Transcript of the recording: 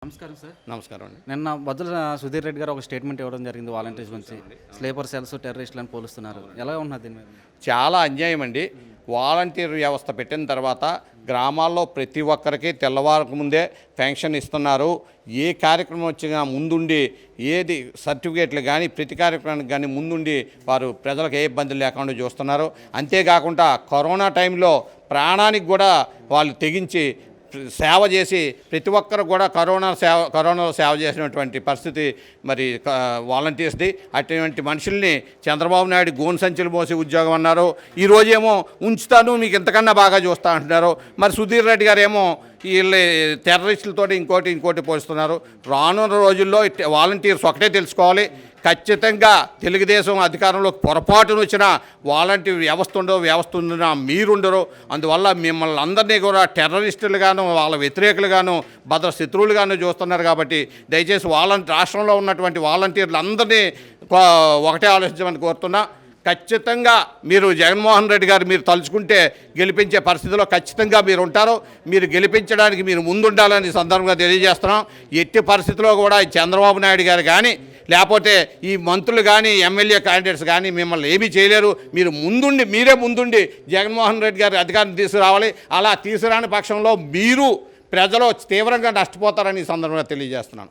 నమస్కారం సార్. నమస్కారం అండి. నిన్న బొజ్జల సుధీర్ రెడ్డి గారు ఒక స్టేట్మెంట్ ఇవ్వడం జరిగింది. వాలంటీర్స్ గురించి స్లీపర్ సెల్స్ టెర్రరిస్టులను పోలుస్తున్నారు. ఎలా ఉన్నది దీని మీద? చాలా అన్యాయం అండి. వాలంటీర్ వ్యవస్థ పెట్టిన తర్వాత గ్రామాల్లో ప్రతి ఒక్కరికి తెల్లవారికి ముందే పెన్షన్ ఇస్తున్నారు. ఏ కార్యక్రమం వచ్చినా ముందుండి ఏది సర్టిఫికేట్లు కానీ ప్రతి కార్యక్రమానికి కానీ ముందుండి వారు ప్రజలకు ఏ ఇబ్బందులు లేకుండా చూస్తున్నారు. అంతేకాకుండా కరోనా టైంలో ప్రాణానికి కూడా వాళ్ళు తెగించి సేవ చేసి ప్రతి ఒక్కరు కూడా కరోనాలో సేవ చేసినటువంటి పరిస్థితి మరి వాలంటీర్స్ది. అటువంటి మనుషుల్ని చంద్రబాబు నాయుడు గోను సంచులు మోసి ఉద్యోగం అన్నారు. ఈరోజేమో ఉంచుతాను మీకు ఇంతకన్నా బాగా చూస్తా అంటున్నారు. మరి సుధీర్ రెడ్డి గారు ఏమో వీళ్ళు టెర్రరిస్టులతో ఇంకోటి పోస్తున్నారు. రానున్న రోజుల్లో వాలంటీర్స్ ఒకటే తెలుసుకోవాలి, ఖచ్చితంగా తెలుగుదేశం అధికారంలోకి పొరపాటును వచ్చిన వాలంటీర్ వ్యవస్థ ఉండినా మీరుండరు. అందువల్ల మిమ్మల్ని అందరినీ కూడా టెర్రరిస్టులుగాను వాళ్ళ వ్యతిరేకులుగాను భద్ర శత్రువులుగాను చూస్తున్నారు. కాబట్టి దయచేసి రాష్ట్రంలో ఉన్నటువంటి వాలంటీర్లు అందరినీ ఒకటే ఆలోచించమని కోరుతున్నా. ఖచ్చితంగా మీరు జగన్మోహన్ రెడ్డి గారు మీరు తలుచుకుంటే గెలిపించే పరిస్థితిలో ఖచ్చితంగా మీరు ఉంటారు. మీరు గెలిపించడానికి మీరు ముందుండాలని సందర్భంగా తెలియజేస్తున్నాం. ఎట్టి పరిస్థితిలో కూడా చంద్రబాబు నాయుడు గారు కానీ లేకపోతే ఈ మంత్రులు కానీ ఎమ్మెల్యే క్యాండిడేట్స్ కానీ మిమ్మల్ని ఏమీ చేయలేరు. మీరే ముందుండి జగన్మోహన్ రెడ్డి గారి అధికారం తీసుకురావాలి. అలా తీసుకురాని పక్షంలో మీరు ప్రజలు తీవ్రంగా నష్టపోతారని ఈ సందర్భంగా తెలియజేస్తున్నాను.